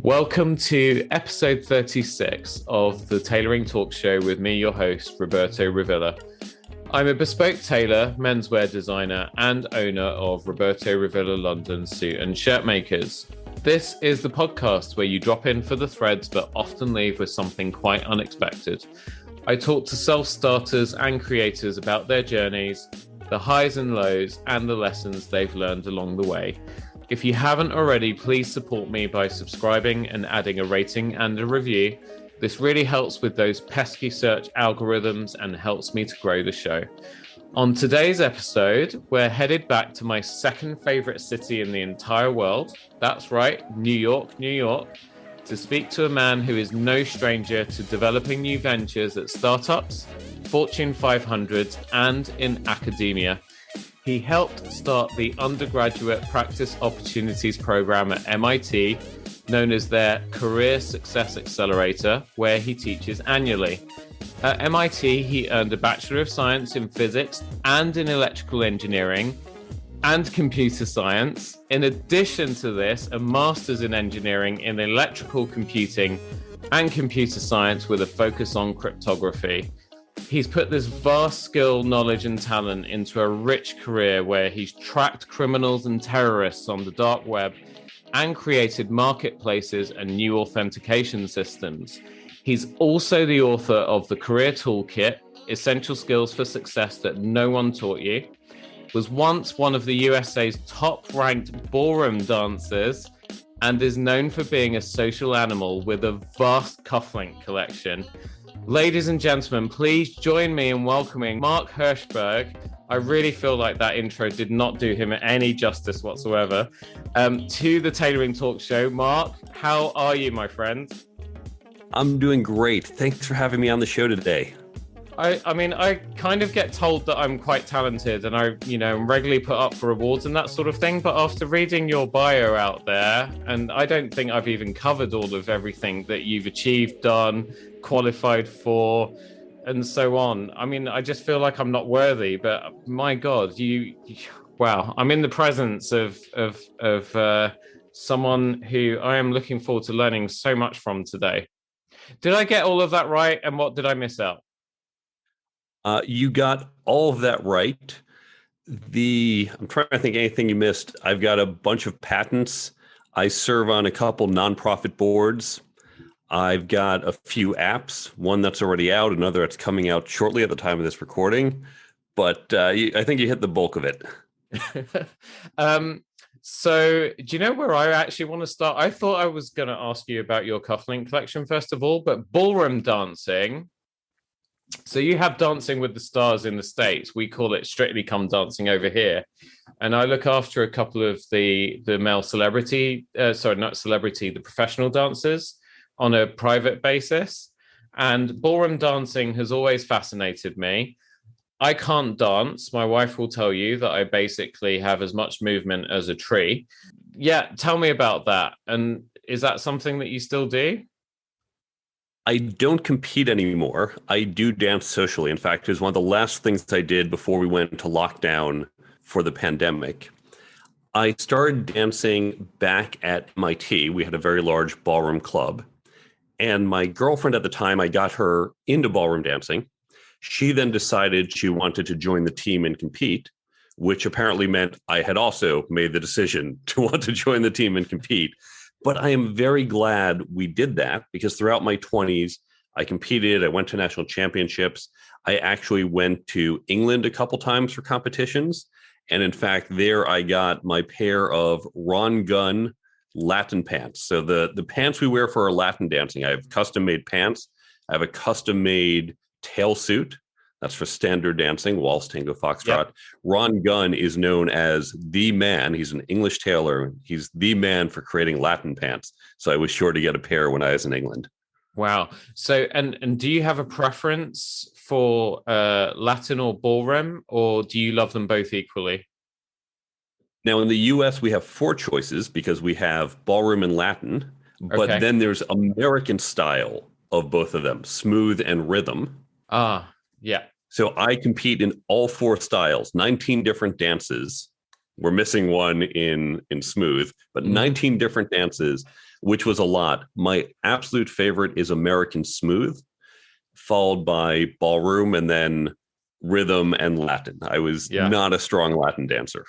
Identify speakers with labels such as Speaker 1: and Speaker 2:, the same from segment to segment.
Speaker 1: Welcome to episode 36 of the Tailoring Talk Show with me, your host, Roberto Revilla. I'm a bespoke tailor, menswear designer, and owner of Roberto Revilla London Suit and Shirt Makers. This is the podcast where you drop in for the threads but often leave with something quite unexpected. I talk to self-starters and creators about their journeys, the highs and lows, and the lessons they've learned along the way. If you haven't already, please support me by subscribing and adding a rating and a review. This really helps with those pesky search algorithms and helps me to grow the show. On today's episode, we're headed back to my second favorite city in the entire world. That's right, New York, New York, to speak to a man who is no stranger to developing new ventures at startups, Fortune 500s, and in academia. He helped start the Undergraduate Practice Opportunities Program at MIT, known as their Career Success Accelerator, where he teaches annually. At MIT, he earned a Bachelor of Science in Physics and in Electrical Engineering and Computer Science. In addition to this, a Master's in Engineering in Electrical Computing and Computer Science with a focus on cryptography. He's put this vast skill, knowledge, and talent into a rich career where he's tracked criminals and terrorists on the dark web and created marketplaces and new authentication systems. He's also the author of the Career Toolkit, Essential Skills for Success That No One Taught You, was once one of the USA's top-ranked ballroom dancers, and is known for being a social animal with a vast cufflink collection. Ladies and gentlemen, please join me in welcoming Mark Herschberg. I really feel like that intro did not do him any justice whatsoever. To the Tailoring Talk Show. Mark, how are you, my friend?
Speaker 2: I'm doing great. Thanks for having me on the show today.
Speaker 1: I mean, I kind of get told that I'm quite talented and I, regularly put up for awards and that sort of thing. But after reading your bio out there, and I don't think I've even covered all of everything that you've achieved, done, qualified for, and so on. I mean, I just feel like I'm not worthy, but my God, wow, I'm in the presence of someone who I am looking forward to learning so much from today. Did I get all of that right? And what did I miss out?
Speaker 2: You got all of that right. I'm trying to think anything you missed. I've got a bunch of patents. I serve on a couple nonprofit boards. I've got a few apps, one that's already out, another that's coming out shortly at the time of this recording. But I think you hit the bulk of it.
Speaker 1: So do you know where I actually want to start? I thought I was going to ask you about your cufflink collection first of all, but ballroom dancing. So you have Dancing with the Stars in the States. We call it Strictly Come Dancing over here. And I look after a couple of the male the professional dancers on a private basis. And ballroom dancing has always fascinated me. I can't dance. My wife will tell you that I basically have as much movement as a tree. Yeah, tell me about that. And is that something that you still do?
Speaker 2: I don't compete anymore. I do dance socially. In fact, it was one of the last things I did before we went into lockdown for the pandemic. I started dancing back at MIT. We had a very large ballroom club. And my girlfriend at the time, I got her into ballroom dancing. She then decided she wanted to join the team and compete, which apparently meant I had also made the decision to want to join the team and compete. But I am very glad we did that because throughout my 20s, I competed. I went to national championships. I actually went to England a couple times for competitions. And in fact, there I got my pair of Ron Gunn Latin pants. So the pants we wear for our Latin dancing, I have custom-made pants. I have a custom-made tail suit. That's for standard dancing, waltz, tango, foxtrot. Yep. Ron Gunn is known as the man. He's an English tailor. He's the man for creating Latin pants. So I was sure to get a pair when I was in England.
Speaker 1: Wow. So, and do you have a preference for Latin or ballroom, or do you love them both equally?
Speaker 2: Now, in the US, we have 4 choices because we have ballroom and Latin, but then there's American style of both of them, smooth and rhythm.
Speaker 1: Yeah.
Speaker 2: So I compete in all 4 styles, 19 different dances. We're missing one in smooth, but 19 different dances which was a lot. My absolute favorite is American Smooth, followed by ballroom, and then rhythm and Latin. I was not a strong Latin dancer.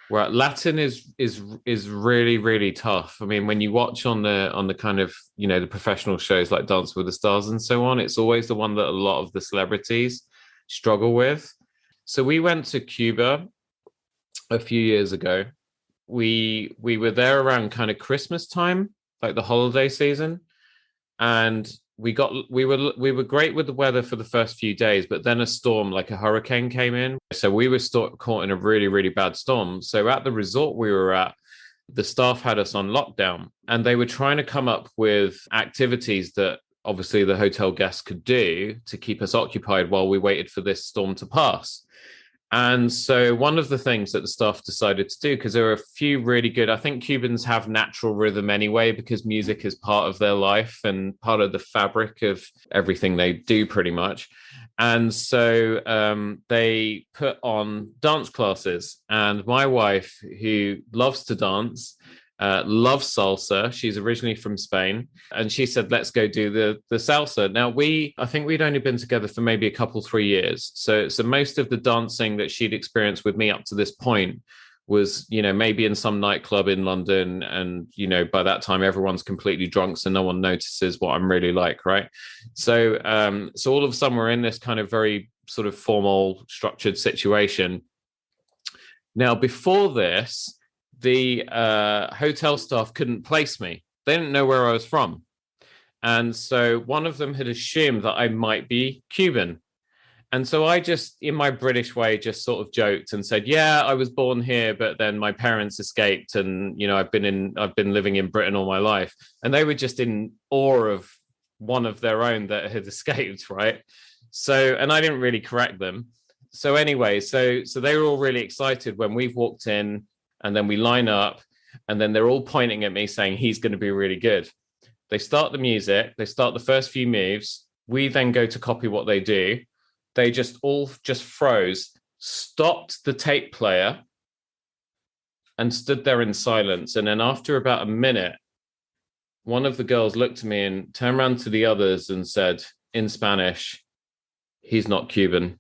Speaker 1: Well, Latin is really, really tough. I mean, when you watch on the kind of, the professional shows like Dance with the Stars and so on, it's always the one that a lot of the celebrities struggle with. So we went to Cuba a few years ago. We were there around kind of Christmas time, like the holiday season, and we were great with the weather for the first few days, but then a storm, like a hurricane, came in. So we were caught in a really, really bad storm. So at the resort we were at, the staff had us on lockdown, and they were trying to come up with activities that obviously the hotel guests could do to keep us occupied while we waited for this storm to pass. And so one of the things that the staff decided to do, because there are a few really good, I think Cubans have natural rhythm anyway, because music is part of their life and part of the fabric of everything they do pretty much. And so they put on dance classes. And my wife, who loves to dance, loves salsa. She's originally from Spain. And she said, let's go do the salsa. Now, I think we'd only been together for maybe a couple, 3 years. So most of the dancing that she'd experienced with me up to this point was, maybe in some nightclub in London. And, by that time, everyone's completely drunk. So no one notices what I'm really like, right? So all of a sudden, we're in this kind of very sort of formal, structured situation. Now, before this, the hotel staff couldn't place me. They didn't know where I was from. And so one of them had assumed that I might be Cuban. And so I just, in my British way, just sort of joked and said, yeah, I was born here, but then my parents escaped, and, I've been living in Britain all my life. And they were just in awe of one of their own that had escaped, right? So, and I didn't really correct them. So anyway, so they were all really excited when we've walked in, and then we line up, and then they're all pointing at me saying, he's going to be really good. They start the music, they start the first few moves. We then go to copy what they do. They just all froze, stopped the tape player, and stood there in silence. And then after about a minute, one of the girls looked at me and turned around to the others and said in Spanish, he's not Cuban.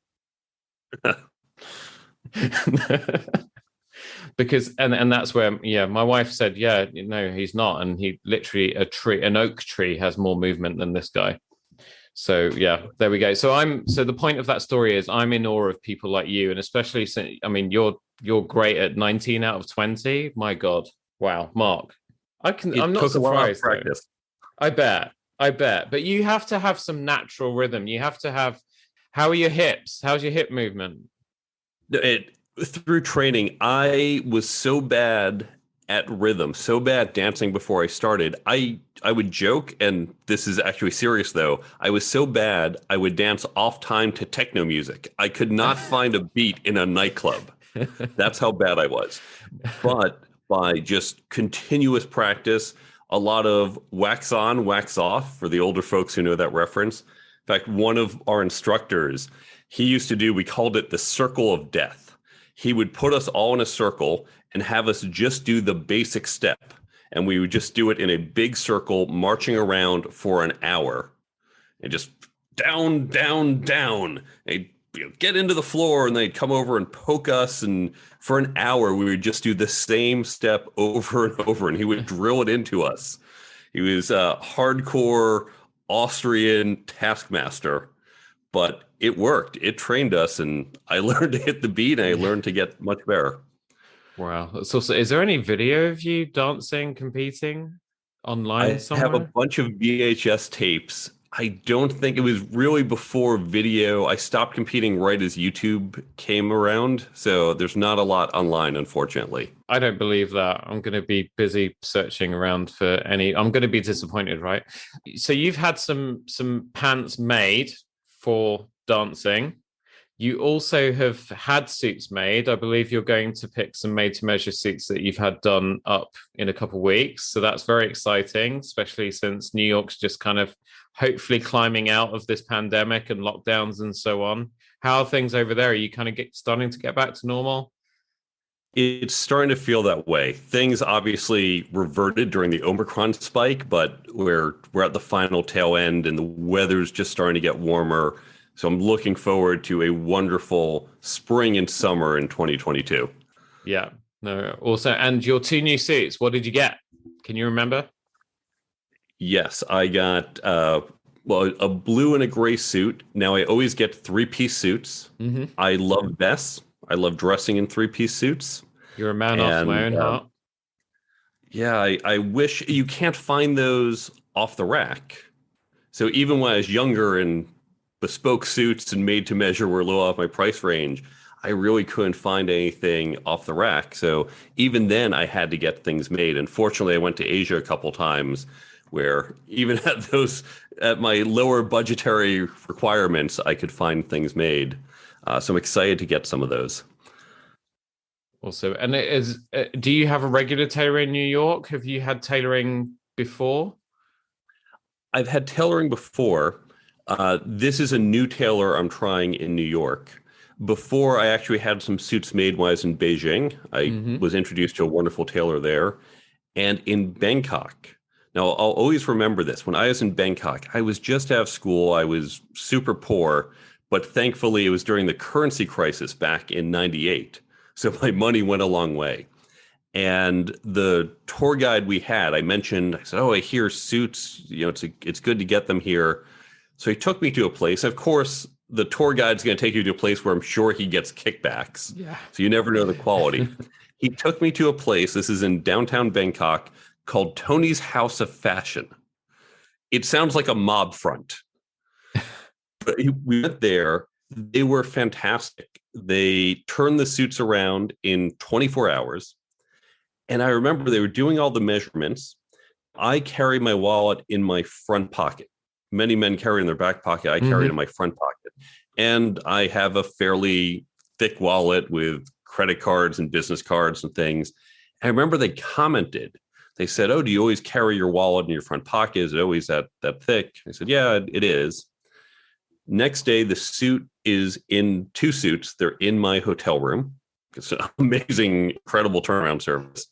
Speaker 1: Because and that's where my wife said, no, he's not. And he literally, an oak tree has more movement than this guy. So there we go. So the point of that story is I'm in awe of people like you, and especially since, I mean, you're great at 19 out of 20. My God. Wow. Mark, I'm not surprised. I bet. But you have to have some natural rhythm. You have to have, how are your hips? How's your hip movement?
Speaker 2: Through training, I was so bad at rhythm, so bad dancing before I started. I would joke, and this is actually serious though, I was so bad I would dance off time to techno music. I could not find a beat in a nightclub. That's how bad I was. But by just continuous practice, a lot of wax on, wax off, for the older folks who know that reference. In fact, one of our instructors, we called it the circle of death. He would put us all in a circle and have us just do the basic step. And we would just do it in a big circle, marching around for an hour. And just down, down, down. They'd get into the floor, and they'd come over and poke us. And for an hour, we would just do the same step over and over. And he would drill it into us. He was a hardcore Austrian taskmaster. But it worked. It trained us, and I learned to hit the beat, and I learned to get much better.
Speaker 1: Wow. So is there any video of you dancing, competing online somewhere?
Speaker 2: I have a bunch of VHS tapes. I don't think it was really before video. I stopped competing right as YouTube came around. So there's not a lot online, unfortunately.
Speaker 1: I don't believe that. I'm going to be busy searching around for any. I'm going to be disappointed, right? So you've had some pants made for dancing. You also have had suits made. I believe you're going to pick some made-to-measure suits that you've had done up in a couple of weeks. So that's very exciting, especially since New York's just kind of hopefully climbing out of this pandemic and lockdowns and so on. How are things over there? Are you kind of starting to get back to normal?
Speaker 2: It's starting to feel that way. Things obviously reverted during the Omicron spike, but we're at the final tail end and the weather's just starting to get warmer. So I'm looking forward to a wonderful spring and summer in 2022.
Speaker 1: Yeah. No. Also, and your two new suits, what did you get? Can you remember?
Speaker 2: Yes, I got a blue and a gray suit. Now I always get three-piece suits.
Speaker 1: Mm-hmm.
Speaker 2: I love vests. I love dressing in three-piece suits.
Speaker 1: You're a man after my
Speaker 2: And
Speaker 1: own heart.
Speaker 2: yeah, I wish you can't find those off the rack. So even when I was younger and bespoke suits and made to measure were a little off my price range, I really couldn't find anything off the rack. So even then I had to get things made. And fortunately I went to Asia a couple times where even at my lower budgetary requirements, I could find things made. So I'm excited to get some of those.
Speaker 1: Also, and it is. Do you have a regular tailor in New York? Have you had tailoring before?
Speaker 2: I've had tailoring before. This is a new tailor I'm trying in New York. Before, I actually had some suits made when I was in Beijing. I was introduced to a wonderful tailor there. And in Bangkok, now I'll always remember this. When I was in Bangkok, I was just out of school. I was super poor, but thankfully it was during the currency crisis back in '98. So my money went a long way. And the tour guide we had, I said, oh, I hear suits, it's good to get them here. So he took me to a place. Of course, the tour guide's going to take you to a place where I'm sure he gets kickbacks.
Speaker 1: Yeah.
Speaker 2: So you never know the quality. He took me to a place, this is in downtown Bangkok, called Tony's House of Fashion. It sounds like a mob front. But we went there. They were fantastic. They turned the suits around in 24 hours. And I remember they were doing all the measurements. I carry my wallet in my front pocket. Many men carry it in their back pocket. I carry it in my front pocket. And I have a fairly thick wallet with credit cards and business cards and things. I remember they commented. They said, oh, do you always carry your wallet in your front pocket? Is it always that thick? I said, yeah, it is. Next day, the suit is in two suits. They're in my hotel room. It's an amazing, incredible turnaround service.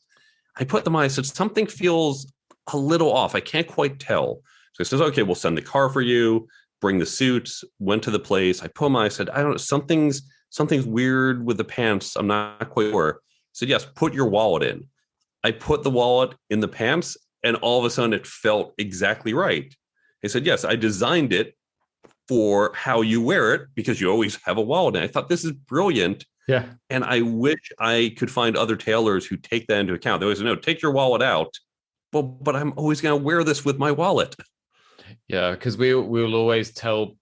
Speaker 2: I put them on. I said, something feels a little off. I can't quite tell. So he says, okay, we'll send the car for you, bring the suits, went to the place. I put them on. I said, I don't know, something's weird with the pants. I'm not quite sure. He said, yes, put your wallet in. I put the wallet in the pants and all of a sudden it felt exactly right. He said, yes, I designed it for how you wear it because you always have a wallet. And I thought this is brilliant.
Speaker 1: Yeah.
Speaker 2: And I wish I could find other tailors who take that into account. They always say, no, take your wallet out. Well, but I'm always going to wear this with my wallet.
Speaker 1: Yeah, because we'll always tell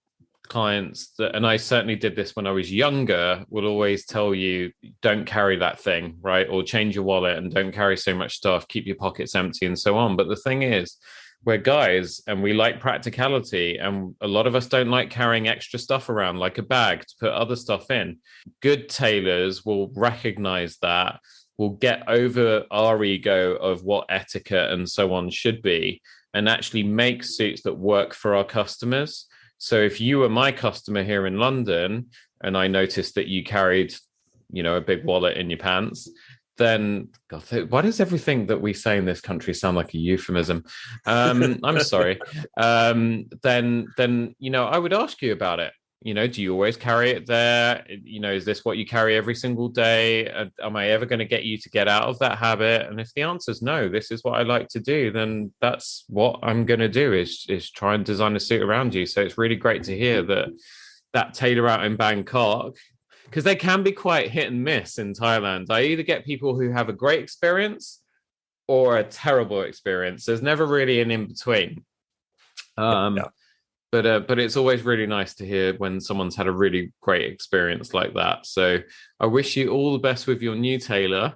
Speaker 1: clients that, and I certainly did this when I was younger, we'll always tell you, don't carry that thing, right? Or change your wallet and don't carry so much stuff, keep your pockets empty and so on. But the thing is, we're guys and we like practicality, and a lot of us don't like carrying extra stuff around like a bag to put other stuff in. Good tailors will recognize that, will get over our ego of what etiquette and so on should be, and actually make suits that work for our customers. So if you were my customer here in London and I noticed that you carried, a big wallet in your pants, then God, why does everything that we say in this country sound like a euphemism? I'm sorry. Then I would ask you about it. Do you always carry it there? Is this what you carry every single day? Am I ever going to get you to get out of that habit? And if the answer is no, this is what I like to do, then that's what I'm going to do is try and design a suit around you. So it's really great to hear that tailor out in Bangkok, because they can be quite hit and miss in Thailand. I either get people who have a great experience or a terrible experience. There's never really an in-between. But it's always really nice to hear when someone's had a really great experience like that. So I wish you all the best with your new tailor.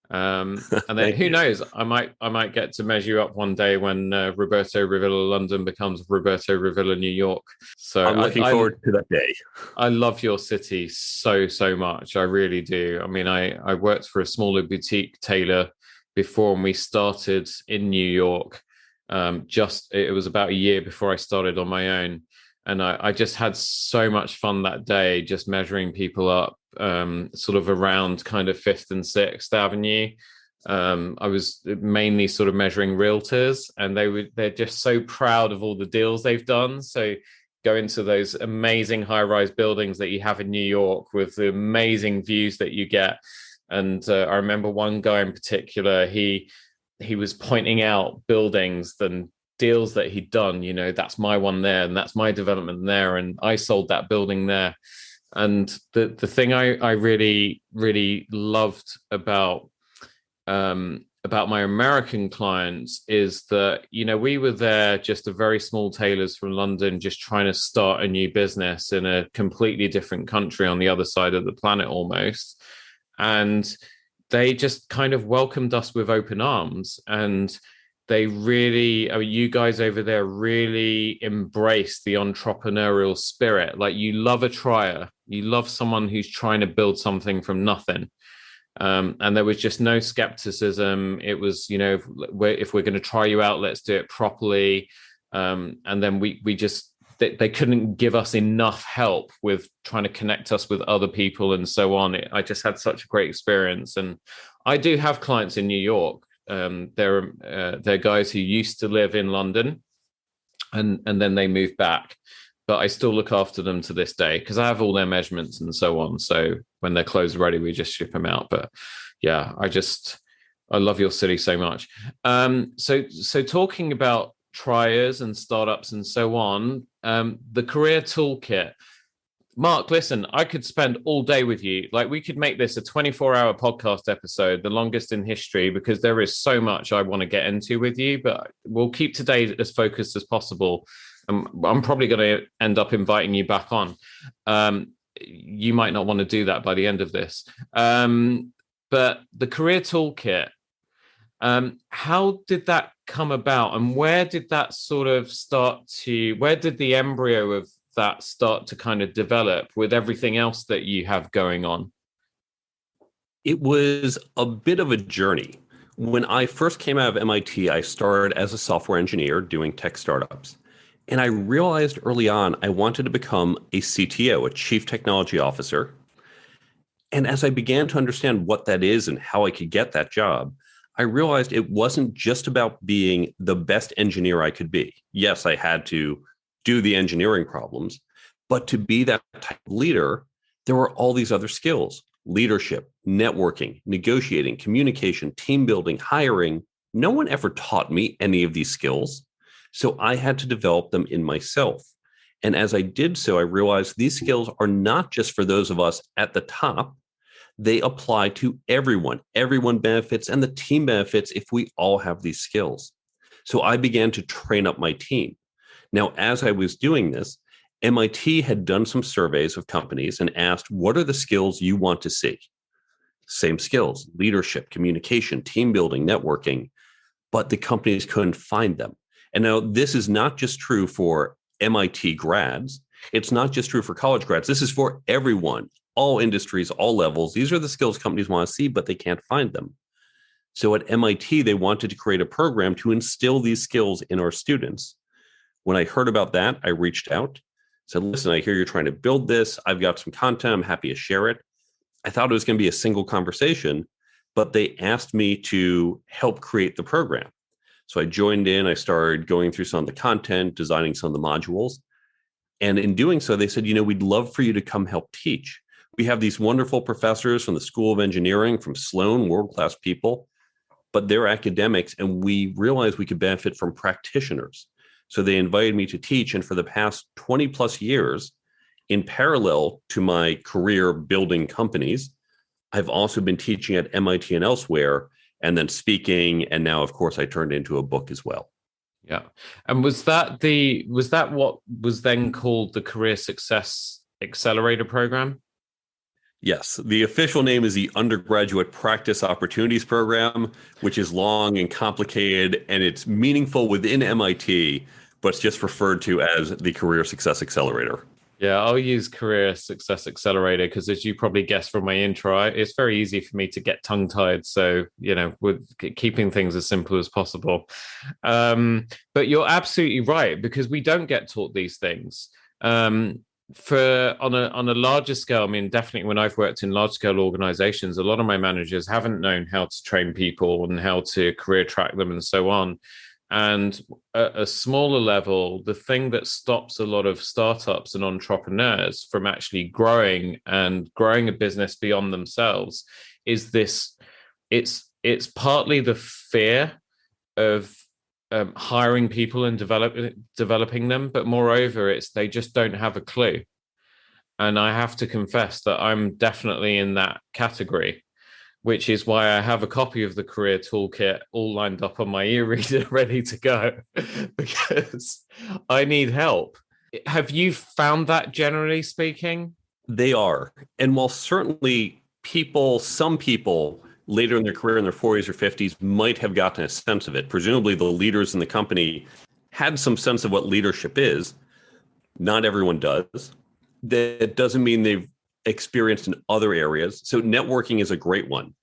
Speaker 1: And then who knows, I might get to measure you up one day when Roberto Rivilla London becomes Roberto Rivilla New York. So
Speaker 2: I'm looking forward to that day.
Speaker 1: I love your city so much. I really do. I mean, I worked for a smaller boutique tailor before, and we started in New York. It was about a year before I started on my own. And I just had so much fun that day, just measuring people up, sort of around kind of Fifth and Sixth Avenue. I was mainly sort of measuring realtors, and they're just so proud of all the deals they've done. So go into those amazing high-rise buildings that you have in New York with the amazing views that you get. And I remember one guy in particular, he was pointing out buildings and deals that he'd done. That's my one there, and that's my development there, and I sold that building there. And the thing I really really loved about my American clients is that, we were there just a very small tailors from London, just trying to start a new business in a completely different country on the other side of the planet almost. And they just kind of welcomed us with open arms. And they really, you guys over there really embrace the entrepreneurial spirit. Like, you love a trier, you love someone who's trying to build something from nothing. And there was just no skepticism. It was, if we're going to try you out, let's do it properly. And then we just, they couldn't give us enough help with trying to connect us with other people and so on. I just had such a great experience. And I do have clients in New York. They're guys who used to live in London, and then they moved back. But I still look after them to this day because I have all their measurements and so on. So when their clothes are ready, we just ship them out. But yeah, I love your city so much. So talking about triers and startups and so on, the Career Toolkit. Mark, listen, I could spend all day with you. Like, we could make this a 24-hour podcast episode, the longest in history, because there is so much I want to get into with you, but we'll keep today as focused as possible. I'm probably going to end up inviting you back on. You might not want to do that by the end of this. But the Career Toolkit, how did that come about? And where did that sort of where did the embryo of that start to kind of develop with everything else that you have going on?
Speaker 2: It was a bit of a journey. When I first came out of MIT, I started as a software engineer doing tech startups. And I realized early on I wanted to become a CTO, a chief technology officer. And as I began to understand what that is and how I could get that job, I realized it wasn't just about being the best engineer I could be. Yes, I had to do the engineering problems, but to be that type of leader, there were all these other skills: leadership, networking, negotiating, communication, team building, hiring. No one ever taught me any of these skills. So I had to develop them in myself. And as I did so, I realized these skills are not just for those of us at the top. They apply to everyone. Everyone benefits, and the team benefits if we all have these skills. So I began to train up my team. Now, as I was doing this, MIT had done some surveys of companies and asked, what are the skills you want to see? Same skills: leadership, communication, team building, networking. But the companies couldn't find them. And now this is not just true for MIT grads. It's not just true for college grads. This is for everyone, all industries, all levels. These are the skills companies want to see, but they can't find them. So at MIT, they wanted to create a program to instill these skills in our students. When I heard about that, I reached out, said, listen, I hear you're trying to build this. I've got some content. I'm happy to share it. I thought it was going to be a single conversation, but they asked me to help create the program. So I joined in, I started going through some of the content, designing some of the modules. And in doing so, they said, we'd love for you to come help teach. We have these wonderful professors from the School of Engineering, from Sloan, world-class people, but they're academics, and we realized we could benefit from practitioners. So they invited me to teach. And for the past 20 plus years, in parallel to my career building companies, I've also been teaching at MIT and elsewhere, and then speaking. And now, of course, I turned into a book as well.
Speaker 1: Yeah. And was that what was then called the Career Success Accelerator program?
Speaker 2: Yes. The official name is the Undergraduate Practice Opportunities Program, which is long and complicated, and it's meaningful within MIT, but it's just referred to as the Career Success Accelerator.
Speaker 1: Yeah, I'll use Career Success Accelerator because, as you probably guessed from my intro, it's very easy for me to get tongue-tied. So, with keeping things as simple as possible. But you're absolutely right, because we don't get taught these things. For on a larger scale, I mean, definitely when I've worked in large scale organizations, a lot of my managers haven't known how to train people and how to career track them and so on. And at a smaller level, the thing that stops a lot of startups and entrepreneurs from actually growing and growing a business beyond themselves is this. It's partly the fear of hiring people and developing them, but moreover, it's they just don't have a clue. And I have to confess that I'm definitely in that category, which is why I have a copy of the Career Toolkit all lined up on my e-reader ready to go because I need help. Have you found that, generally speaking?
Speaker 2: They are. And while certainly some people later in their career in their 40s or 50s might have gotten a sense of it, presumably the leaders in the company had some sense of what leadership is. Not everyone does. That doesn't mean they've experienced in other areas. So networking is a great one.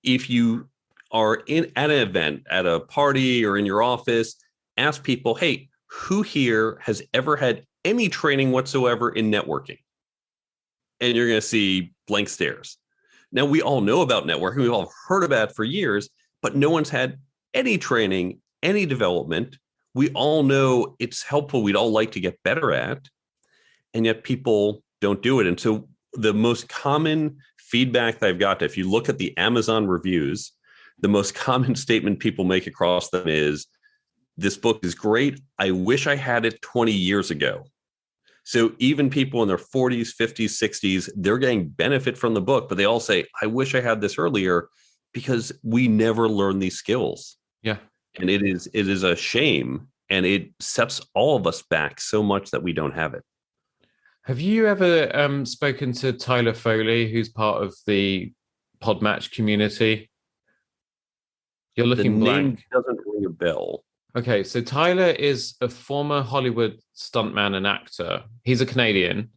Speaker 2: If you are at an event, at a party, or in your office, ask people, hey, who here has ever had any training whatsoever in networking? And you're going to see blank stares. Now, we all know about networking. We've all heard about it for years, but no one's had any training, any development. We all know it's helpful. We'd all like to get better at, and yet people don't do it. And so the most common feedback that I've got, if you look at the Amazon reviews, the most common statement people make across them is, this book is great. I wish I had it 20 years ago. So even people in their 40s, 50s, 60s, they're getting benefit from the book, but they all say, I wish I had this earlier, because we never learn these skills.
Speaker 1: Yeah.
Speaker 2: And it is a shame, and it sets all of us back so much that we don't have it.
Speaker 1: Have you ever spoken to Tyler Foley, who's part of the Podmatch community? You're looking
Speaker 2: the
Speaker 1: blank.
Speaker 2: Name doesn't ring a bell.
Speaker 1: Okay, so Tyler is a former Hollywood stuntman and actor. He's a Canadian.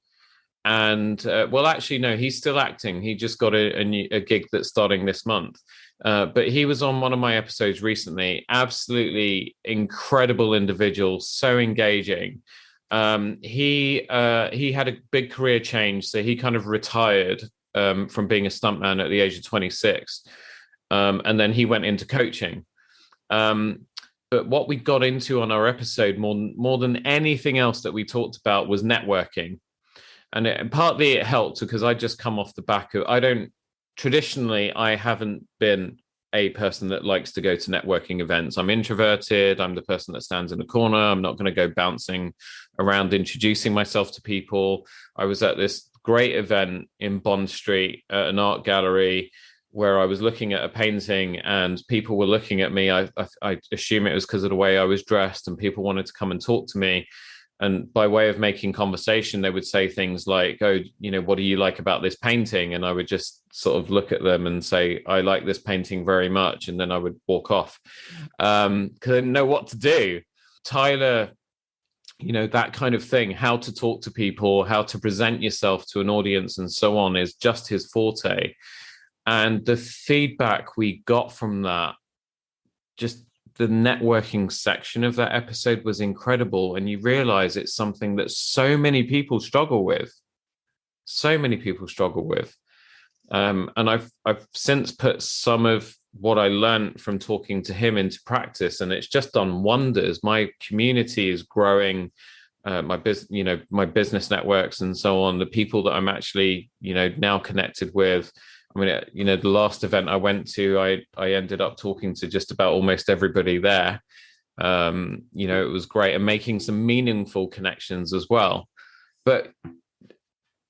Speaker 1: And well, actually, no, he's still acting. He just got a gig that's starting this month. But he was on one of my episodes recently. Absolutely incredible individual, so engaging. He had a big career change, so he kind of retired from being a stuntman at the age of 26, and then he went into coaching. But what we got into on our episode more than anything else that we talked about was networking. And partly it helped because I just come off the back of, I haven't been a person that likes to go to networking events. I'm introverted. I'm the person that stands in the corner. I'm not going to go bouncing around introducing myself to people. I was at this great event in Bond Street at an art gallery where I was looking at a painting and people were looking at me. I assume it was because of the way I was dressed, and people wanted to come and talk to me. And by way of making conversation, they would say things like, oh, what do you like about this painting? And I would just sort of look at them and say, I like this painting very much. And then I would walk off because I didn't know what to do. Tyler, that kind of thing, how to talk to people, how to present yourself to an audience and so on, is just his forte. And the feedback we got from that, just the networking section of that episode, was incredible. And you realize it's something that so many people struggle with. And I've since put some of what I learned from talking to him into practice, and it's just done wonders. My community is growing, my business networks and so on, the people that I'm actually, now connected with. I mean, the last event I went to, I ended up talking to just about almost everybody there. It was great, and making some meaningful connections as well. But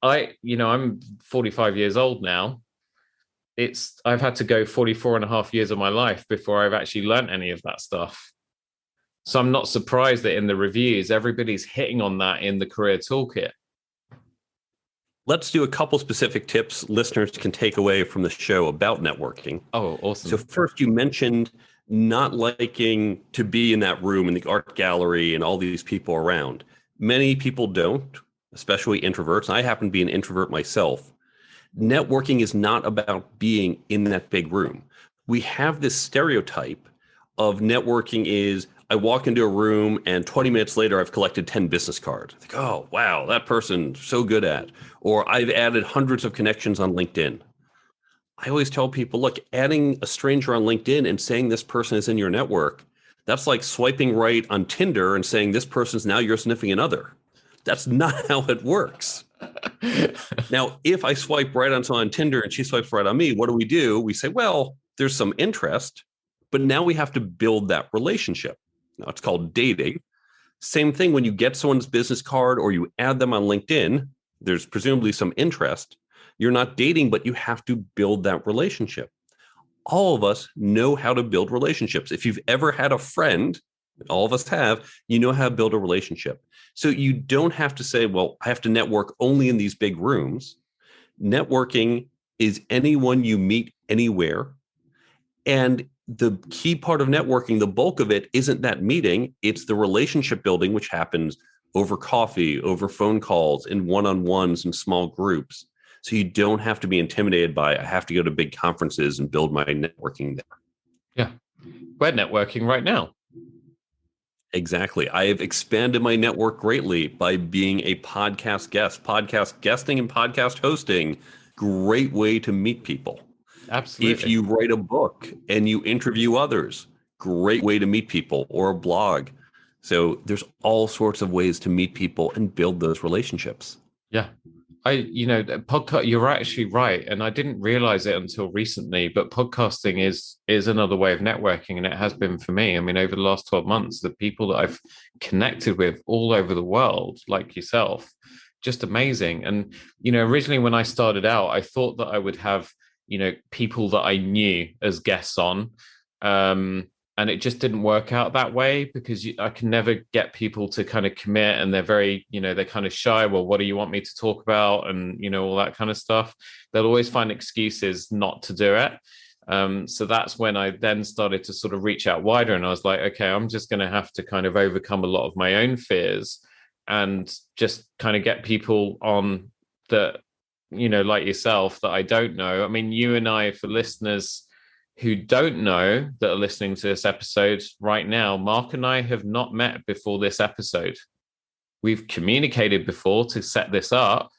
Speaker 1: I'm 45 years old now. I've had to go 44 and a half years of my life before I've actually learned any of that stuff. So I'm not surprised that in the reviews, everybody's hitting on that in the Career Toolkit.
Speaker 2: Let's do a couple specific tips listeners can take away from the show about networking.
Speaker 1: Oh, awesome.
Speaker 2: So first, you mentioned not liking to be in that room in the art gallery and all these people around. Many people don't, especially introverts. I happen to be an introvert myself. Networking is not about being in that big room. We have this stereotype of networking is, I walk into a room and 20 minutes later, I've collected 10 business cards. I think, oh, wow, that person's so good at. Or I've added hundreds of connections on LinkedIn. I always tell people, look, adding a stranger on LinkedIn and saying this person is in your network, that's like swiping right on Tinder and saying this person's now your significant other. That's not how it works. Now, if I swipe right on someone on Tinder and she swipes right on me, what do? We say, well, there's some interest, but now we have to build that relationship. Now it's called dating. Same thing when you get someone's business card or you add them on LinkedIn, there's presumably some interest. You're not dating, but you have to build that relationship. All of us know how to build relationships. If you've ever had a friend, all of us have, you know how to build a relationship. So you don't have to say, well, I have to network only in these big rooms. Networking is anyone you meet anywhere. And the key part of networking, the bulk of it, isn't that meeting. It's the relationship building, which happens over coffee, over phone calls, in one-on-ones and small groups. So you don't have to be intimidated by, I have to go to big conferences and build my networking there.
Speaker 1: Yeah. We're networking right now.
Speaker 2: Exactly. I have expanded my network greatly by being a podcast guest. Podcast guesting and podcast hosting, great way to meet people.
Speaker 1: Absolutely.
Speaker 2: If you write a book and you interview others, great way to meet people, or a blog. So there's all sorts of ways to meet people and build those relationships.
Speaker 1: Yeah. Podcast, you're actually right. And I didn't realize it until recently, but podcasting is another way of networking. And it has been for me. I mean, over the last 12 months, the people that I've connected with all over the world, like yourself, just amazing. And, originally when I started out, I thought that I would have, people that I knew as guests on. And it just didn't work out that way because I can never get people to kind of commit, and they're very, they're kind of shy. Well, what do you want me to talk about? And, all that kind of stuff. They'll always find excuses not to do it. So that's when I then started to sort of reach out wider, and I was like, okay, I'm just going to have to kind of overcome a lot of my own fears and just kind of get people on that, like yourself, that I don't know. I mean, you and I, for listeners who don't know that are listening to this episode right now, Mark and I have not met before this episode. We've communicated before to set this up,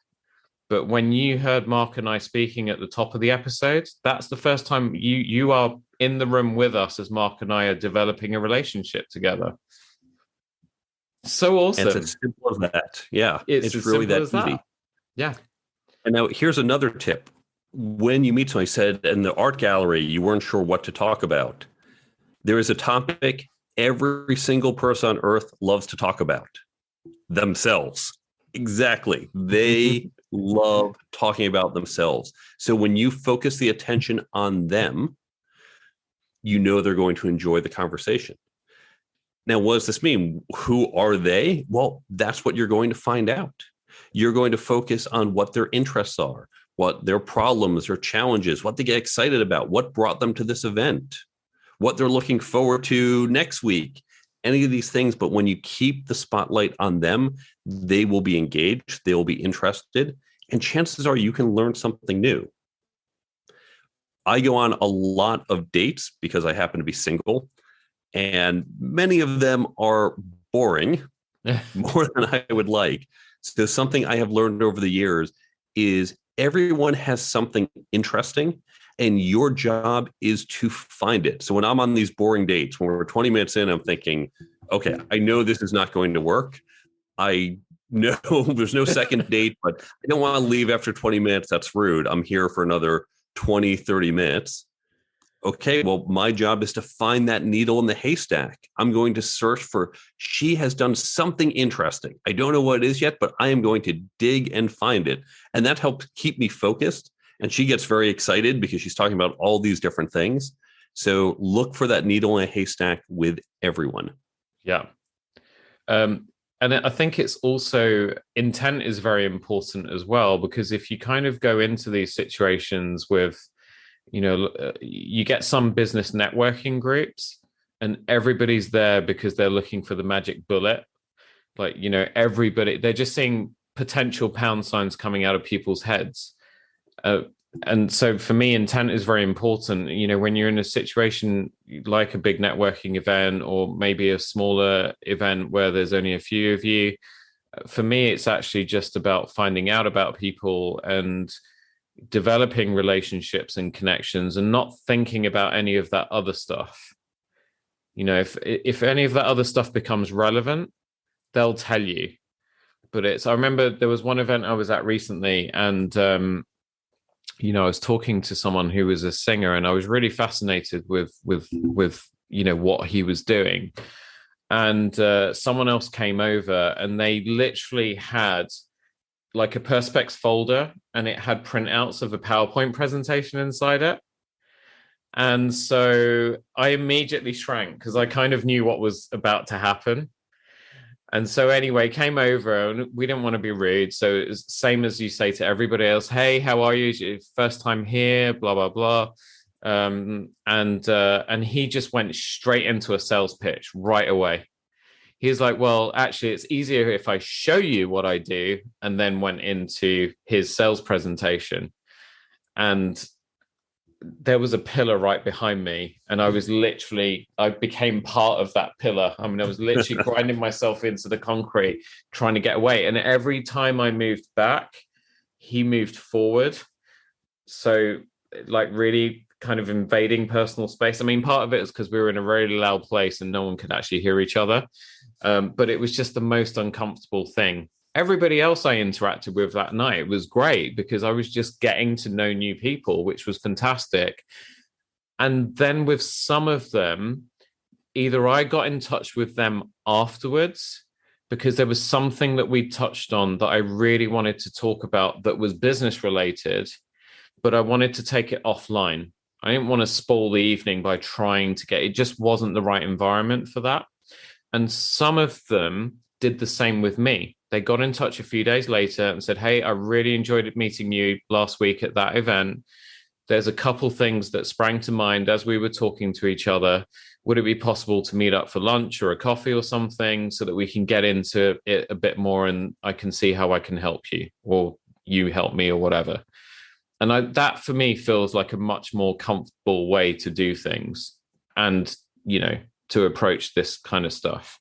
Speaker 1: but when you heard Mark and I speaking at the top of the episode, that's the first time you are in the room with us as Mark and I are developing a relationship together. So awesome.
Speaker 2: And it's as simple as that. Yeah. It's really that easy.
Speaker 1: Yeah.
Speaker 2: And now here's another tip. When you meet someone, I said in the art gallery, you weren't sure what to talk about. There is a topic every single person on earth loves to talk about: themselves. Exactly. They love talking about themselves. So when you focus the attention on them, they're going to enjoy the conversation. Now, what does this mean? Who are they? Well, that's what you're going to find out. You're going to focus on what their interests are, what their problems or challenges, what they get excited about, what brought them to this event, what they're looking forward to next week, any of these things. But when you keep the spotlight on them, they will be engaged, they will be interested, and chances are you can learn something new. I go on a lot of dates because I happen to be single, and many of them are boring, more than I would like. So something I have learned over the years is everyone has something interesting, and your job is to find it. So when I'm on these boring dates, when we're 20 minutes in, I'm thinking, okay, I know this is not going to work. I know there's no second date, but I don't want to leave after 20 minutes. That's rude. I'm here for another 20, 30 minutes. Okay, well, my job is to find that needle in the haystack. I'm going to search for, she has done something interesting. I don't know what it is yet, but I am going to dig and find it. And that helps keep me focused. And she gets very excited because she's talking about all these different things. So look for that needle in a haystack with everyone.
Speaker 1: Yeah. And I think it's also, intent is very important as well, because if you kind of go into these situations with, you get some business networking groups and everybody's there because they're looking for the magic bullet. Like, everybody, they're just seeing potential pound signs coming out of people's heads. And so for me, intent is very important. When you're in a situation like a big networking event or maybe a smaller event where there's only a few of you, for me, it's actually just about finding out about people and developing relationships and connections and not thinking about any of that other stuff. If any of that other stuff becomes relevant, they'll tell you. But I remember there was one event I was at recently, and I was talking to someone who was a singer, and I was really fascinated with what he was doing. And someone else came over, and they literally had like a Perspex folder, and it had printouts of a PowerPoint presentation inside it. And so I immediately shrank because I kind of knew what was about to happen. And so anyway, came over, and we didn't want to be rude. So it's the same as you say to everybody else, hey, how are you? It's your first time here, blah, blah, blah. And he just went straight into a sales pitch right away. He's like, well, actually, it's easier if I show you what I do, and then went into his sales presentation. And there was a pillar right behind me, and I became part of that pillar. I mean, I was literally grinding myself into the concrete, trying to get away. And every time I moved back, he moved forward. So like really kind of invading personal space. I mean, part of it is because we were in a very loud place and no one could actually hear each other. But it was just the most uncomfortable thing. Everybody else I interacted with that night was great because I was just getting to know new people, which was fantastic. And then with some of them, either I got in touch with them afterwards because there was something that we touched on that I really wanted to talk about that was business related, but I wanted to take it offline. I didn't want to spoil the evening by trying to it just wasn't the right environment for that. And some of them did the same with me. They got in touch a few days later and said, hey, I really enjoyed meeting you last week at that event. There's a couple things that sprang to mind as we were talking to each other. Would it be possible to meet up for lunch or a coffee or something so that we can get into it a bit more and I can see how I can help you or you help me or whatever? And that for me feels like a much more comfortable way to do things and, to approach this kind of stuff.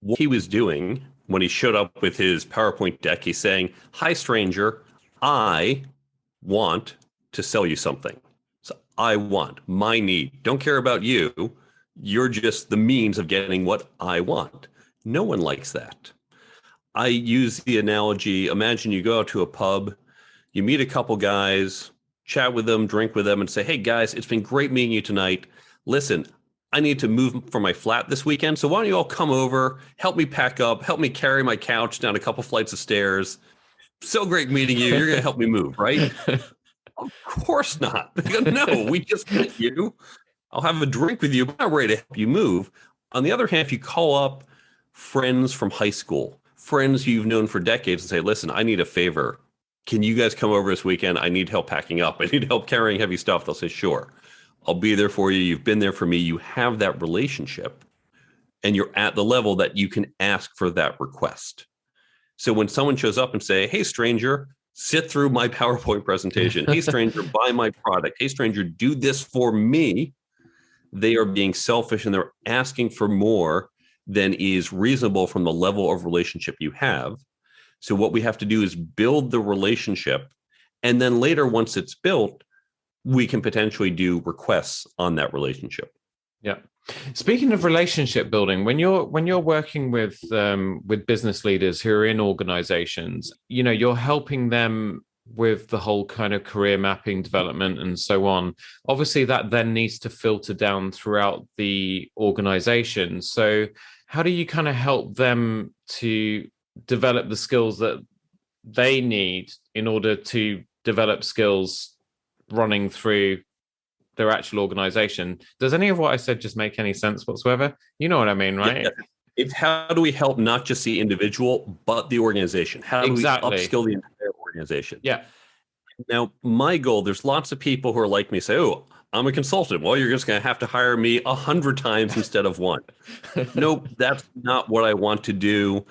Speaker 2: What he was doing when he showed up with his PowerPoint deck, he's saying, hi, stranger, I want to sell you something. So I want, my need. Don't care about you. You're just the means of getting what I want. No one likes that. I use the analogy, imagine you go out to a pub, you meet a couple guys, chat with them, drink with them, and say, hey, guys, it's been great meeting you tonight. Listen, I need to move from my flat this weekend. So why don't you all come over, help me pack up, help me carry my couch down a couple flights of stairs. So great meeting you. You're going to help me move, right? Of course not. They go, no, we just met you. I'll have a drink with you, but I'm not ready to help you move. On the other hand, if you call up friends from high school, friends you've known for decades and say, listen, I need a favor. Can you guys come over this weekend? I need help packing up. I need help carrying heavy stuff. They'll say, sure. I'll be there for you. You've been there for me. You have that relationship and you're at the level that you can ask for that request. So when someone shows up and say, hey, stranger, sit through my PowerPoint presentation. Hey, stranger, buy my product. Hey, stranger, do this for me. They are being selfish and they're asking for more than is reasonable from the level of relationship you have. So what we have to do is build the relationship. And then later, once it's built, we can potentially do requests on that relationship.
Speaker 1: Yeah. Speaking of relationship building, when you're working with business leaders who are in organizations, you're helping them with the whole kind of career mapping development and so on. Obviously, that then needs to filter down throughout the organization. So how do you kind of help them to develop the skills that they need in order to develop skills running through their actual organization? Does any of what I said just make any sense whatsoever? You know what I mean, right?
Speaker 2: Yeah. It's how do we help not just the individual, but the organization? How do we upskill the entire organization?
Speaker 1: Yeah.
Speaker 2: Now, my goal, there's lots of people who are like me, say, oh, I'm a consultant. Well, you're just going to have to hire me 100 times instead of one. Nope, that's not what I want to do.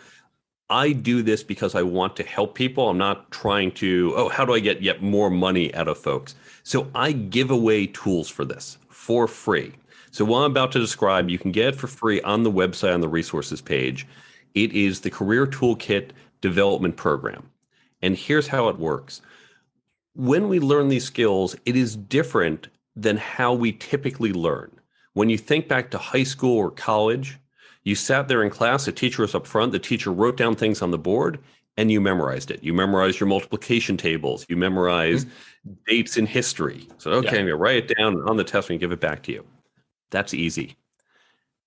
Speaker 2: I do this because I want to help people. I'm not trying to, oh, how do I get yet more money out of folks? So I give away tools for this for free. So what I'm about to describe, you can get it for free on the website on the resources page. It is the Career Toolkit Development Program. And here's how it works. When we learn these skills, it is different than how we typically learn. When you think back to high school or college, you sat there in class, the teacher was up front, the teacher wrote down things on the board, and you memorized it. You memorized your multiplication tables, you memorized dates in history. So, okay, I'm going to write it down on the test and give it back to you. That's easy.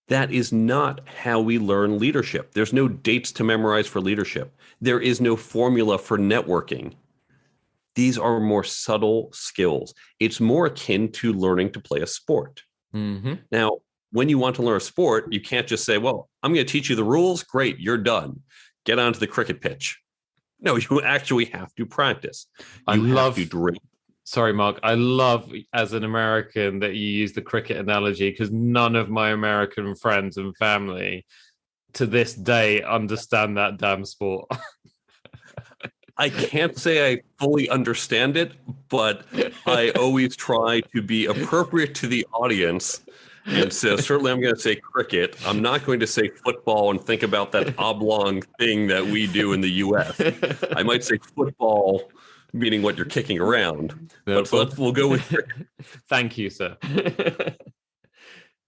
Speaker 2: That is not how we learn leadership. There's no dates to memorize for leadership. There is no formula for networking. These are more subtle skills. It's more akin to learning to play a sport. Now, when you want to learn a sport, you can't just say, well, I'm going to teach you the rules. Great, you're done. Get onto the cricket pitch. No, you actually have to practice. You have to drill.
Speaker 1: Sorry, Mark. I love, as an American, that you use the cricket analogy, because none of my American friends and family to this day understand that damn sport.
Speaker 2: I can't say I fully understand it, but I always try to be appropriate to the audience. And so certainly I'm going to say cricket. I'm not going to say football and think about that oblong thing that we do in the US. I might say football, meaning what you're kicking around. But we'll go with cricket.
Speaker 1: Thank you, sir.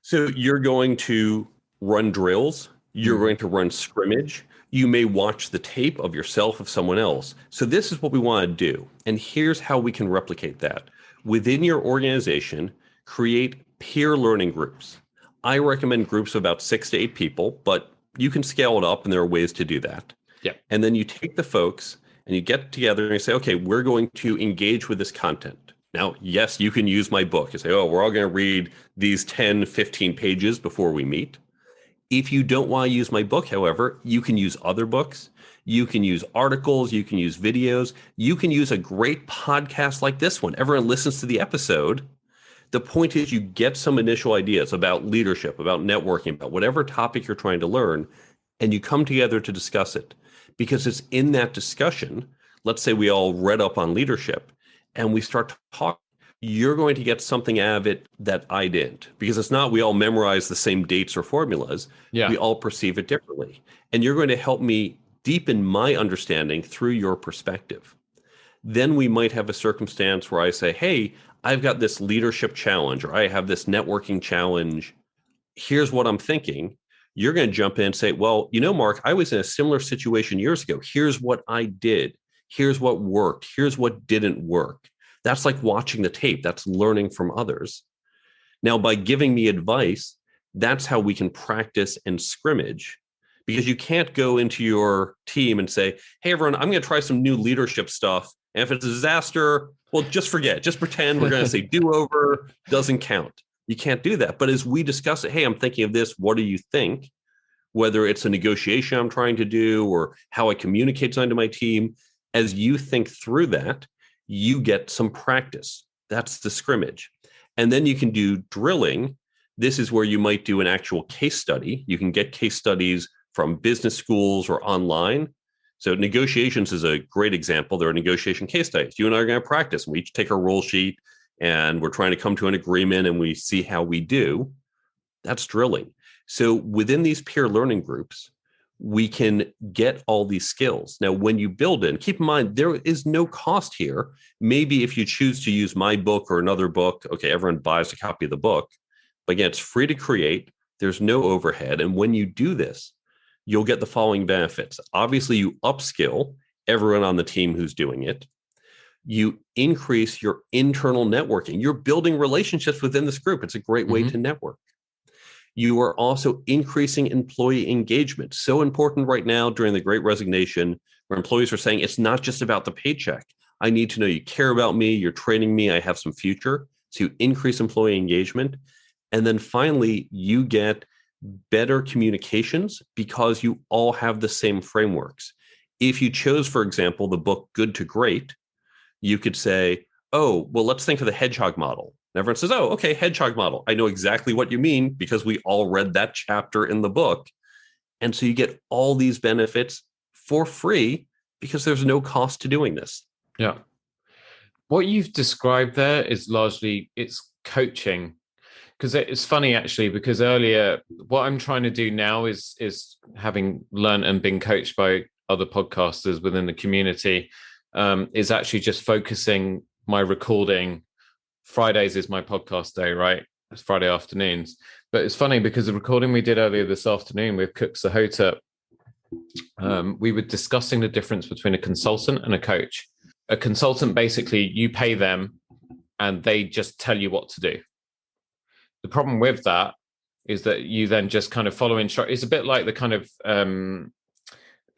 Speaker 2: So you're going to run drills. You're going to run scrimmage. You may watch the tape of yourself, of someone else. So this is what we want to do. And here's how we can replicate that. Within your organization, create peer learning groups. I recommend groups of about 6 to 8 people, but you can scale it up and there are ways to do that.
Speaker 1: Yeah.
Speaker 2: And then you take the folks and you get together and you say, okay, we're going to engage with this content. Now, yes, you can use my book. You say, oh, we're all going to read these 10, 15 pages before we meet. If you don't want to use my book, however, you can use other books. You can use articles. You can use videos. You can use a great podcast like this one. Everyone listens to the episode. The point is you get some initial ideas about leadership, about networking, about whatever topic you're trying to learn, and you come together to discuss it. Because it's in that discussion, let's say we all read up on leadership, and we start to talk. You're going to get something out of it that I didn't, because it's not we all memorize the same dates or formulas. We all perceive it differently. And you're going to help me deepen my understanding through your perspective. Then we might have a circumstance where I say, hey, I've got this leadership challenge, or I have this networking challenge. Here's what I'm thinking. You're going to jump in and say, well, you know, Mark, I was in a similar situation years ago. Here's what I did. Here's what worked. Here's what didn't work. That's like watching the tape. That's learning from others. Now, by giving me advice, that's how we can practice and scrimmage, because you can't go into your team and say, hey, everyone, I'm going to try some new leadership stuff. And if it's a disaster, well, just forget it. Just pretend we're going to say do-over, doesn't count. You can't do that. But as we discuss it, hey, I'm thinking of this. What do you think? Whether it's a negotiation I'm trying to do or how I communicate something to my team, as you think through that, you get some practice. That's the scrimmage. And then you can do drilling. This is where you might do an actual case study. You can get case studies from business schools or online. So negotiations is a great example. There are negotiation case studies. You and I are going to practice. We each take our roll sheet and we're trying to come to an agreement and we see how we do. That's drilling. So within these peer learning groups, we can get all these skills. Now, when you build it, keep in mind, there is no cost here. Maybe if you choose to use my book or another book, okay, everyone buys a copy of the book. But again, it's free to create. There's no overhead. And when you do this, you'll get the following benefits. Obviously, you upskill everyone on the team who's doing it. You increase your internal networking. You're building relationships within this group. It's a great way to network. You are also increasing employee engagement. So important right now during the Great Resignation, where employees are saying, it's not just about the paycheck. I need to know you care about me, you're training me, I have some future. So you increase employee engagement. And then finally, you get better communications because you all have the same frameworks. If you chose, for example, the book Good to Great, you could say, oh, well, let's think of the hedgehog model. And everyone says, oh, okay, hedgehog model. I know exactly what you mean because we all read that chapter in the book. And so you get all these benefits for free because there's no cost to doing this.
Speaker 1: Yeah. What you've described there is largely it's coaching. Because it's funny actually, because earlier what I'm trying to do now is having learned and been coached by other podcasters within the community, is actually just focusing my recording. Fridays is my podcast day, right? It's Friday afternoons. But it's funny because the recording we did earlier this afternoon with Cook Sahota, we were discussing the difference between a consultant and a coach. A consultant, basically, you pay them and they just tell you what to do. The problem with that is that you then just kind of follow instructions. It's a bit like the kind of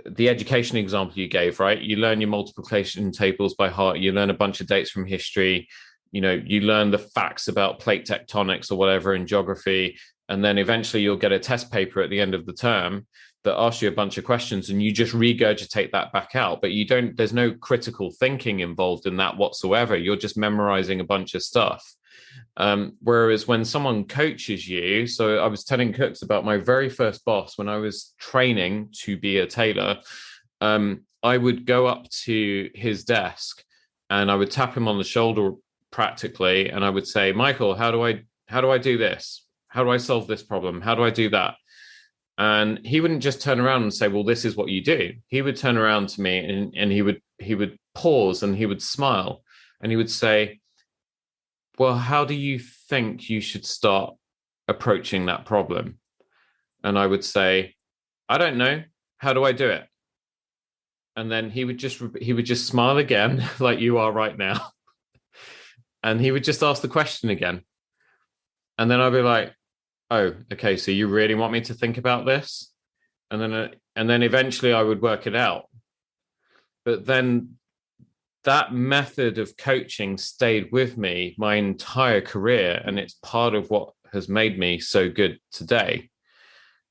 Speaker 1: the education example you gave, right? You learn your multiplication tables by heart. You learn a bunch of dates from history. You learn the facts about plate tectonics or whatever in geography. And then eventually you'll get a test paper at the end of the term that asks you a bunch of questions and you just regurgitate that back out. But there's no critical thinking involved in that whatsoever. You're just memorizing a bunch of stuff. Whereas when someone coaches you, so I was telling Cooks about my very first boss when I was training to be a tailor. I would go up to his desk and I would tap him on the shoulder practically, and I would say, Michael, how do I do this? How do I solve this problem? How do I do that? And he wouldn't just turn around and say, well, this is what you do. He would turn around to me and he would pause and he would smile and he would say, well, how do you think you should start approaching that problem? And I would say, I don't know. How do I do it? And then he would just smile again, like you are right now. And he would just ask the question again. And then I'd be like, oh, okay, so you really want me to think about this? And then eventually I would work it out. But then that method of coaching stayed with me my entire career. And it's part of what has made me so good today.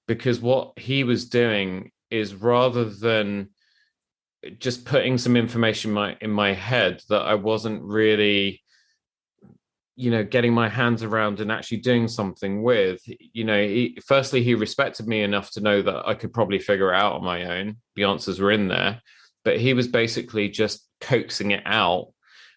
Speaker 1: Because what he was doing is, rather than just putting some information in my head that I wasn't really, getting my hands around and actually doing something with, firstly, he respected me enough to know that I could probably figure it out on my own. The answers were in there, but he was basically just coaxing it out.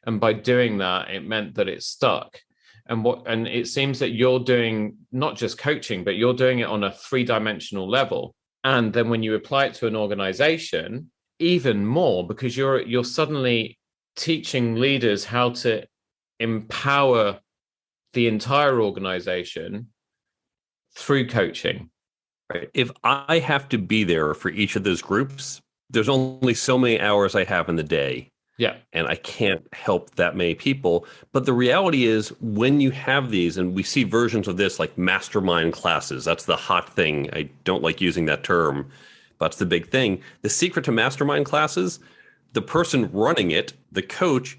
Speaker 1: And by doing that, it meant that it stuck. And it seems that you're doing not just coaching, but you're doing it on a 3-dimensional level. And then when you apply it to an organization, even more, because you're suddenly teaching leaders how to empower the entire organization through coaching.
Speaker 2: Right. If I have to be there for each of those groups, there's only so many hours I have in the day.
Speaker 1: Yeah.
Speaker 2: And I can't help that many people. But the reality is, when you have these, and we see versions of this like mastermind classes, that's the hot thing. I don't like using that term, but it's the big thing. The secret to mastermind classes, the person running it, the coach,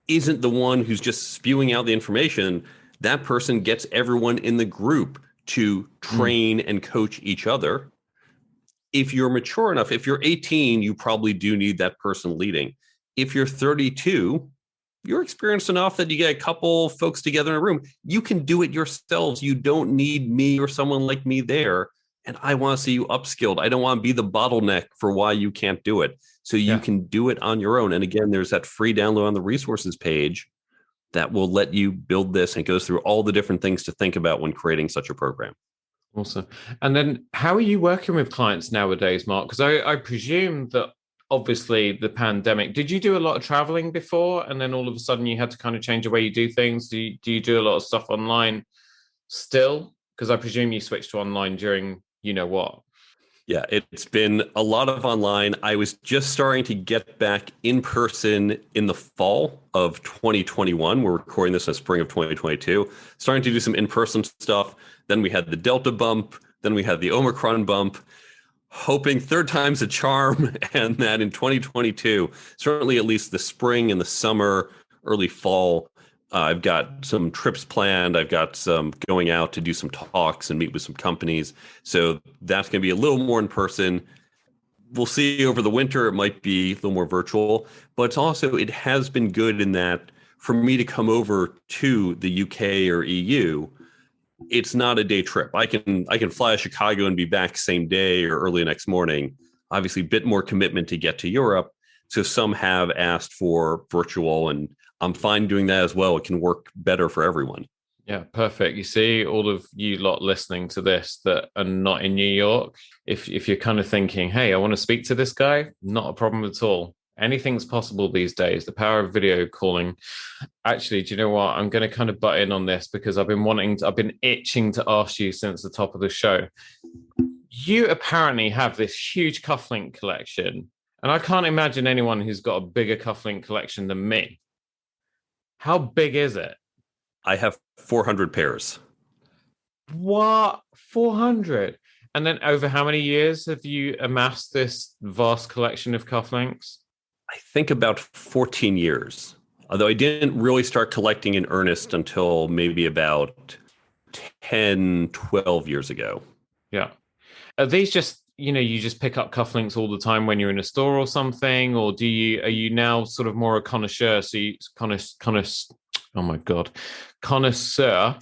Speaker 2: isn't the one who's just spewing out the information. That person gets everyone in the group to train and coach each other. If you're mature enough, if you're 18, you probably do need that person leading. If you're 32, you're experienced enough that you get a couple folks together in a room. You can do it yourselves. You don't need me or someone like me there. And I want to see you upskilled. I don't want to be the bottleneck for why you can't do it. So you can do it on your own. And again, there's that free download on the resources page that will let you build this, and it goes through all the different things to think about when creating such a program.
Speaker 1: Awesome. And then how are you working with clients nowadays, Mark? Because I presume that obviously the pandemic, did you do a lot of traveling before? And then all of a sudden you had to kind of change the way you do things. Do you do a lot of stuff online still? Because I presume you switched to online during, what?
Speaker 2: Yeah, it's been a lot of online. I was just starting to get back in person in the fall of 2021. We're recording this in the spring of 2022. Starting to do some in-person stuff. Then we had the Delta bump. Then we had the Omicron bump. Hoping third time's a charm, and that in 2022, certainly at least the spring and the summer, early fall, I've got some trips planned. I've got some going out to do some talks and meet with some companies. So that's going to be a little more in person. We'll see over the winter. It might be a little more virtual, but it has been good in that for me to come over to the UK or EU, it's not a day trip. I can fly to Chicago and be back same day or early next morning. obviously a bit more commitment to get to Europe. So some have asked for virtual, and I'm fine doing that as well. It can work better for everyone.
Speaker 1: Yeah, perfect. You see, all of you lot listening to this that are not in New York, if you're kind of thinking, hey, I want to speak to this guy, not a problem at all. Anything's possible these days. The power of video calling. Actually, do you know what? I'm going to kind of butt in on this because I've been itching to ask you since the top of the show. You apparently have this huge cufflink collection, and I can't imagine anyone who's got a bigger cufflink collection than me. How big is it?
Speaker 2: I have 400 pairs.
Speaker 1: What? 400? And then over how many years have you amassed this vast collection of cufflinks?
Speaker 2: I think about 14 years, although I didn't really start collecting in earnest until maybe about 10, 12 years ago.
Speaker 1: Yeah. Are these just, you just pick up cufflinks all the time when you're in a store or something? Or are you now sort of more a connoisseur? So you oh my God, connoisseur,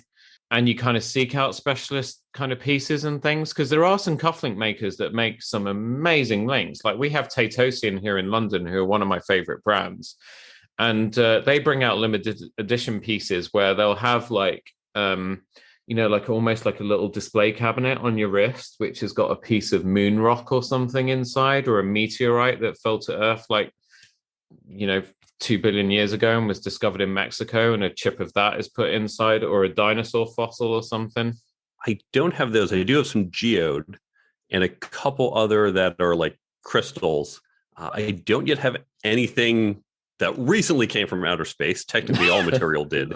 Speaker 1: and you kind of seek out specialist kind of pieces and things? Because there are some cufflink makers that make some amazing links. Like we have Tailoring here in London, who are one of my favorite brands. And they bring out limited edition pieces where they'll have like, like almost like a little display cabinet on your wrist, which has got a piece of moon rock or something inside, or a meteorite that fell to Earth like, 2 billion years ago and was discovered in Mexico, and a chip of that is put inside, or a dinosaur fossil or something.
Speaker 2: I don't have those. I do have some geode and a couple other that are like crystals. I don't yet have anything that recently came from outer space. Technically, all material did.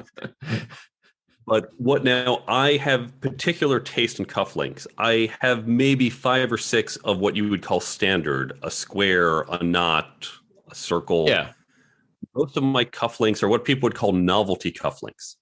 Speaker 2: But what now? I have particular taste in cufflinks. I have maybe 5 or 6 of what you would call standard: a square, a knot, a circle.
Speaker 1: Yeah.
Speaker 2: Most of my cufflinks are what people would call novelty cufflinks.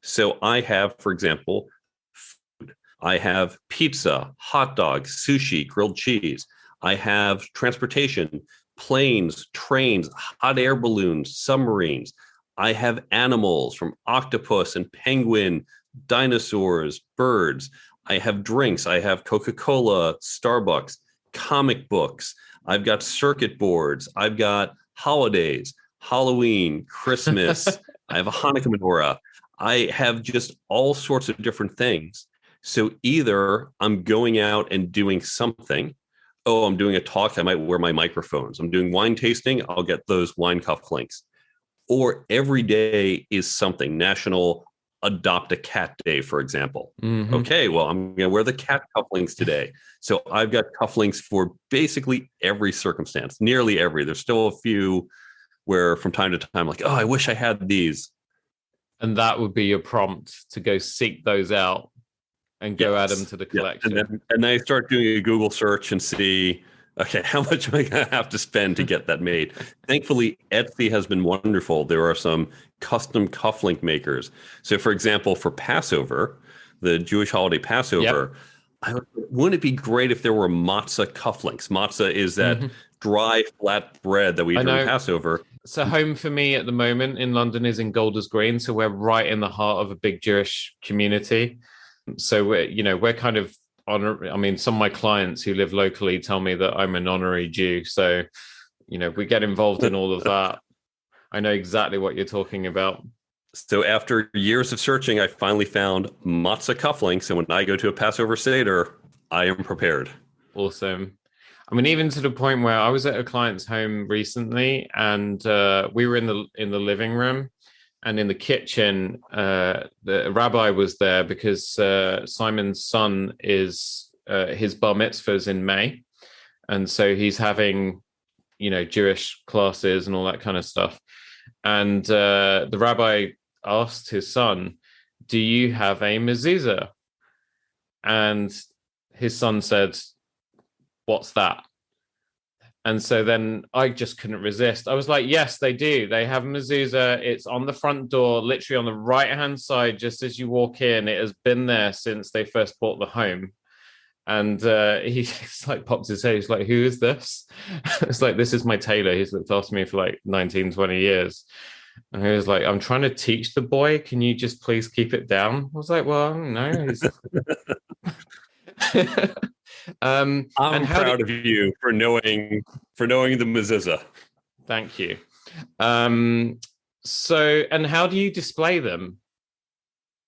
Speaker 2: So I have, for example, food. I have pizza, hot dogs, sushi, grilled cheese. I have transportation, planes, trains, hot air balloons, submarines. I have animals, from octopus and penguin, dinosaurs, birds. I have drinks. I have Coca-Cola, Starbucks, comic books. I've got circuit boards. I've got holidays, Halloween, Christmas. I have a Hanukkah menorah. I have just all sorts of different things. So either I'm going out and doing something. Oh, I'm doing a talk. I might wear my microphones. I'm doing wine tasting. I'll get those wine cufflinks. Or every day is something. National Adopt a Cat Day, for example. Mm-hmm. Okay, well, I'm going to wear the cat cufflinks today. So I've got cufflinks for basically every circumstance, nearly every. There's still a few where from time to time, like, oh, I wish I had these.
Speaker 1: And that would be your prompt to go seek those out and go add them to the collection.
Speaker 2: And then I start doing a Google search and see, okay, how much am I going to have to spend to get that made? Thankfully, Etsy has been wonderful. There are some custom cufflink makers. So, for example, for Passover, the Jewish holiday Passover, wouldn't it be great if there were matzah cufflinks? Matzah is that dry, flat bread that we eat during Passover.
Speaker 1: So home for me at the moment in London is in Golders Green. So we're right in the heart of a big Jewish community. So we're kind of some of my clients who live locally tell me that I'm an honorary Jew. So, we get involved in all of that. I know exactly what you're talking about.
Speaker 2: So after years of searching, I finally found matzah cufflinks. And when I go to a Passover Seder, I am prepared.
Speaker 1: Awesome. Even to the point where I was at a client's home recently, and we were in the living room, and in the kitchen, the rabbi was there because Simon's son is his bar mitzvahs in May, and so he's having, Jewish classes and all that kind of stuff. And the rabbi asked his son, "Do you have a mezuzah?" And his son said, "What's that?" And so then I just couldn't resist. I was like, yes, they do. They have mezuzah. It's on the front door, literally on the right-hand side, just as you walk in. It has been there since they first bought the home. And he's like, popped his head. He's like, who is this? It's like, this is my tailor. He's looked after me for like 19, 20 years. And he was like, I'm trying to teach the boy. Can you just please keep it down? I was like, well, no.
Speaker 2: I'm proud of you for knowing the mezuzah.
Speaker 1: Thank you. So, and how do you display them?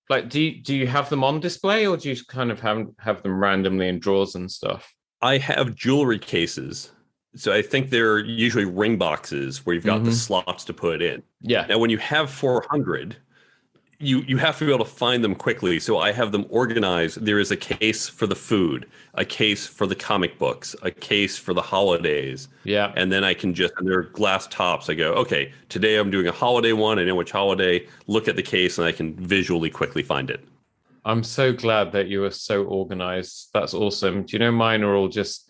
Speaker 1: Like, do you have them on display, or do you kind of have them randomly in drawers and stuff?
Speaker 2: I have jewelry cases. So I think they're usually ring boxes where you've got the slots to put in.
Speaker 1: Yeah.
Speaker 2: Now, when you have 400, you have to be able to find them quickly. So I have them organized. There is a case for the food, a case for the comic books, a case for the holidays.
Speaker 1: Yeah.
Speaker 2: And then I can and they're glass tops. I go, okay, today I'm doing a holiday one. I know which holiday. Look at the case and I can visually quickly find it.
Speaker 1: I'm so glad that you are so organized. That's awesome. Do you know, mine are all just,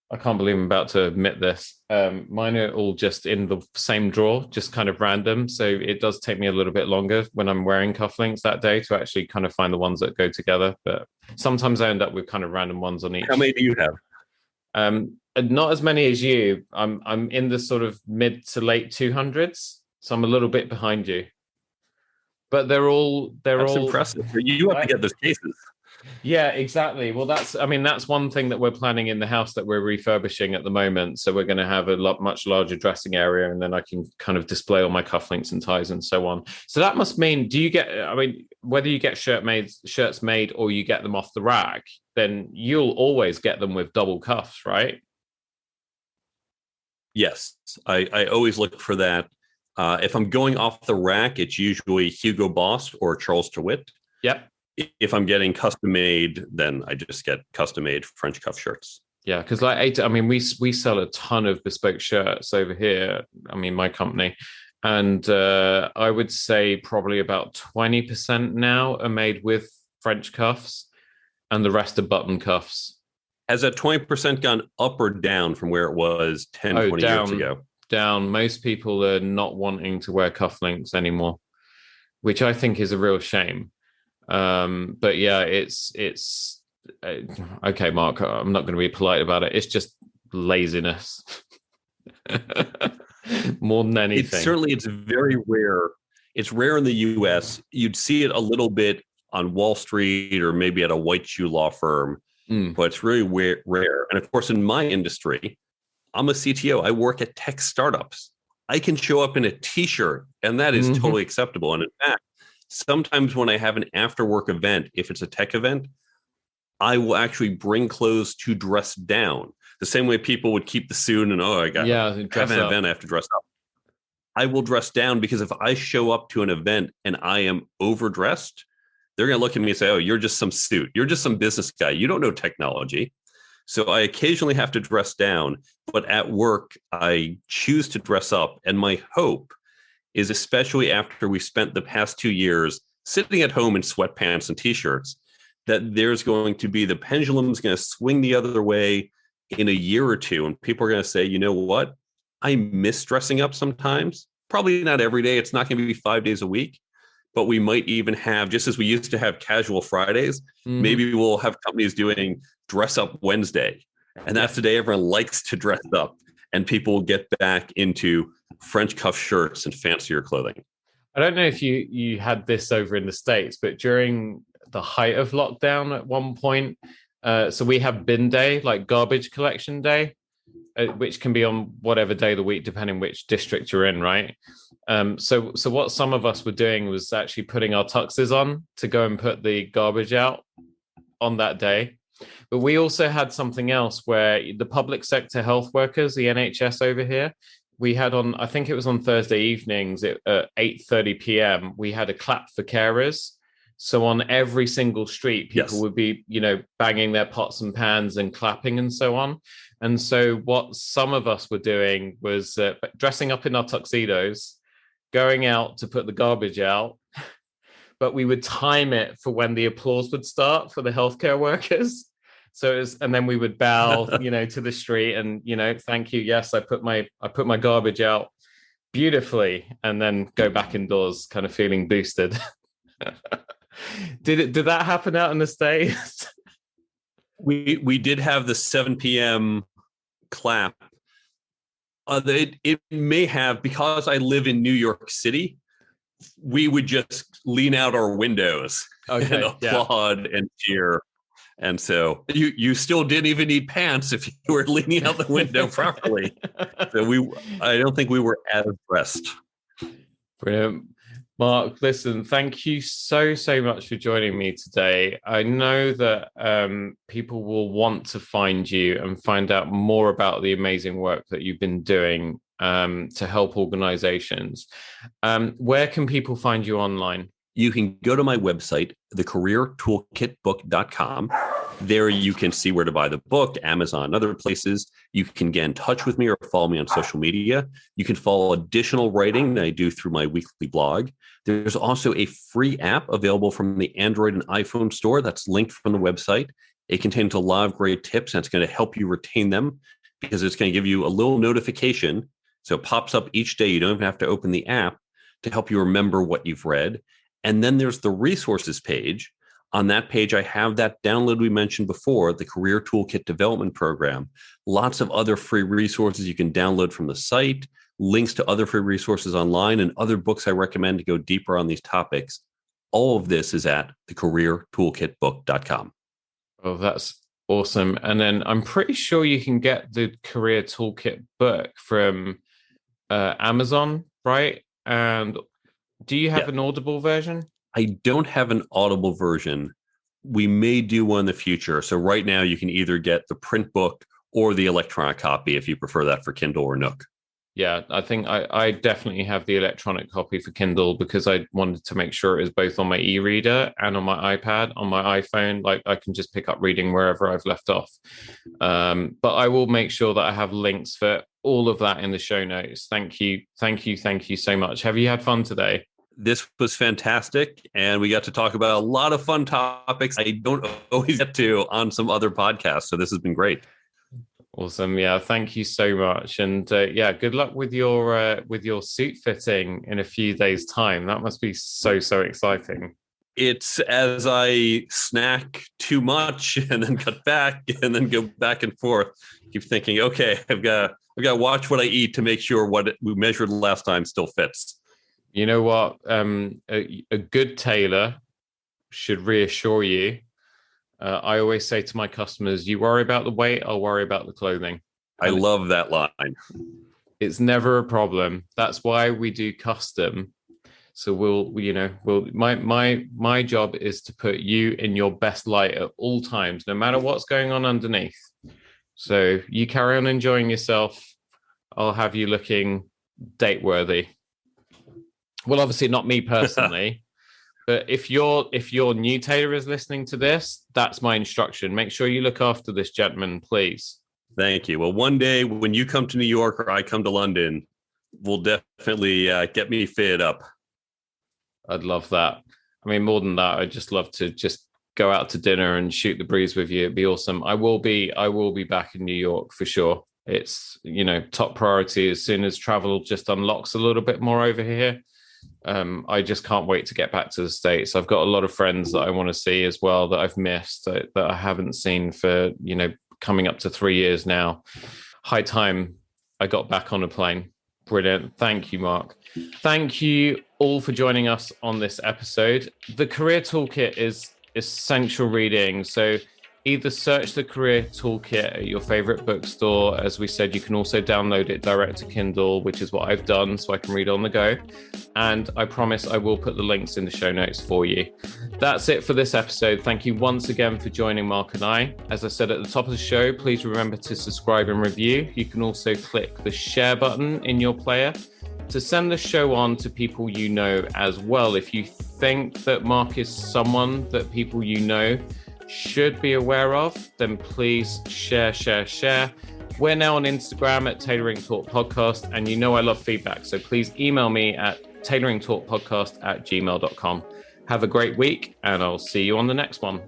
Speaker 1: I can't believe I'm about to admit this. Mine are all just in the same drawer, just kind of random. So it does take me a little bit longer when I'm wearing cufflinks that day to actually kind of find the ones that go together. But sometimes I end up with kind of random ones on each.
Speaker 2: How many do you have?
Speaker 1: Not as many as you. I'm in the sort of mid to late 200s. So I'm a little bit behind you. But that's all
Speaker 2: impressive. You have to get those cases.
Speaker 1: Yeah, exactly. Well, that's one thing that we're planning in the house that we're refurbishing at the moment. So we're going to have a much larger dressing area, and then I can kind of display all my cufflinks and ties and so on. So that must mean, whether you get shirts made or you get them off the rack, then you'll always get them with double cuffs, right?
Speaker 2: Yes, I always look for that. If I'm going off the rack, it's usually Hugo Boss or Charles DeWitt.
Speaker 1: Yep.
Speaker 2: If I'm getting custom made, then I just get custom made French cuff shirts.
Speaker 1: Yeah, because we sell a ton of bespoke shirts over here. I mean, my company, and I would say probably about 20% now are made with French cuffs, and the rest are button cuffs.
Speaker 2: Has that 20% gone up or down from where it was 10, 20 years ago?
Speaker 1: Down. Most people are not wanting to wear cufflinks anymore, which I think is a real shame. But yeah, it's okay, Mark, I'm not going to be polite about it. It's just laziness more than anything.
Speaker 2: It's very rare. It's rare in the US. You'd see it a little bit on Wall Street or maybe at a white shoe law firm, but it's really rare. And of course, in my industry, I'm a CTO. I work at tech startups. I can show up in a t-shirt and that is totally acceptable. And in fact, sometimes when I have an after work event, if it's a tech event, I will actually bring clothes to dress down. The same way people would keep the suit and, I have an event, I have to dress up. I will dress down because if I show up to an event and I am overdressed, they're going to look at me and say, oh, you're just some suit. You're just some business guy. You don't know technology. So I occasionally have to dress down, but at work, I choose to dress up. And my hope is, especially after we spent the past 2 years sitting at home in sweatpants and t-shirts, that there's going to be the pendulum's going to swing the other way in a year or two. And people are going to say, you know what? I miss dressing up sometimes. Probably not every day. It's not going to be 5 days a week, but we might even have, just as we used to have casual Fridays, maybe we'll have companies doing dress up Wednesday. And that's the day everyone likes to dress up. And people will get back into French cuff shirts and fancier clothing.
Speaker 1: I don't know if you had this over in the States, but during the height of lockdown at one point, so we have bin day, like garbage collection day, which can be on whatever day of the week, depending which district you're in, right? So what some of us were doing was actually putting our tuxes on to go and put the garbage out on that day. But we also had something else where the public sector health workers, the NHS over here, we had on, I think it was on Thursday evenings at 8:30 p.m., we had a clap for carers. So on every single street, people would be, banging their pots and pans and clapping and so on. And so what some of us were doing was dressing up in our tuxedos, going out to put the garbage out, but we would time it for when the applause would start for the healthcare workers. So and then we would bow, to the street and, thank you. Yes, I put my garbage out beautifully, and then go back indoors, kind of feeling boosted. Did that happen out in the States?
Speaker 2: We did have the 7 p.m. clap. It may have, because I live in New York City, we would just lean out our windows and applaud and cheer. And so you still didn't even need pants if you were leaning out the window properly. So I don't think we were as dressed.
Speaker 1: Brilliant. Mark, listen, thank you so much for joining me today. I know that people will want to find you and find out more about the amazing work that you've been doing to help organizations. Where can people find you online?
Speaker 2: You can go to my website, thecareertoolkitbook.com. There you can see where to buy the book, Amazon, other places. You can get in touch with me or follow me on social media. You can follow additional writing that I do through my weekly blog. There's also a free app available from the Android and iPhone store that's linked from the website. It contains a lot of great tips, and it's going to help you retain them because it's going to give you a little notification. So it pops up each day. You don't even have to open the app to help you remember what you've read. And then there's the resources page. On that page, I have that download we mentioned before, the Career Toolkit Development Program. Lots of other free resources you can download from the site, links to other free resources online, and other books I recommend to go deeper on these topics. All of this is at thecareertoolkitbook.com.
Speaker 1: Oh, that's awesome. And then I'm pretty sure you can get the Career Toolkit book from Amazon, right? And do you have an Audible version?
Speaker 2: I don't have an Audible version. We may do one in the future. So right now you can either get the print book or the electronic copy if you prefer that for Kindle or Nook.
Speaker 1: Yeah, I think I definitely have the electronic copy for Kindle because I wanted to make sure it is both on my e-reader and on my iPad, on my iPhone. Like I can just pick up reading wherever I've left off. But I will make sure that I have links for all of that in the show notes. Thank you so much. Have you had fun today?
Speaker 2: This was fantastic, and we got to talk about a lot of fun topics I don't always get to on some other podcasts. So this has been great.
Speaker 1: Awesome. Yeah, thank you so much. And good luck with your suit fitting in a few days' time. That must be so exciting.
Speaker 2: It's as I snack too much and then cut back and then go back and forth. Keep thinking, okay, I've got to watch what I eat to make sure what we measured last time still fits.
Speaker 1: You know what? A good tailor should reassure you. I always say to my customers, you worry about the weight, I'll worry about the clothing.
Speaker 2: I love that line.
Speaker 1: It's never a problem. That's why we do custom. So my job is to put you in your best light at all times, no matter what's going on underneath. So you carry on enjoying yourself. I'll have you looking date worthy. Well, obviously not me personally, but if your new tailor is listening to this, that's my instruction. Make sure you look after this gentleman, please.
Speaker 2: Thank you. Well, one day when you come to New York or I come to London, we'll definitely get me fitted up.
Speaker 1: I'd love that. I mean, more than that, I'd just love to just go out to dinner and shoot the breeze with you. It'd be awesome. I will be back in New York for sure. It's, top priority as soon as travel just unlocks a little bit more over here. I just can't wait to get back to the States. I've got a lot of friends that I want to see as well that I've missed that I haven't seen for, coming up to 3 years now. High time I got back on a plane. Brilliant. Thank you, Mark. Thank you all for joining us on this episode. The Career Toolkit is essential reading. So either search the Career Toolkit at your favorite bookstore. As we said, you can also download it direct to Kindle, which is what I've done, so I can read on the go. And I promise I will put the links in the show notes for you. That's it for this episode. Thank you once again for joining Mark and I. As I said at the top of the show, please remember to subscribe and review. You can also click the share button in your player to send the show on to people you know as well. If you think that Mark is someone that people you know should be aware of, then please share. We're now on Instagram at Tailoring Talk Podcast, and I love feedback, so please email me at tailoringtalkpodcast@gmail.com. Have a great week, and I'll see you on the next one.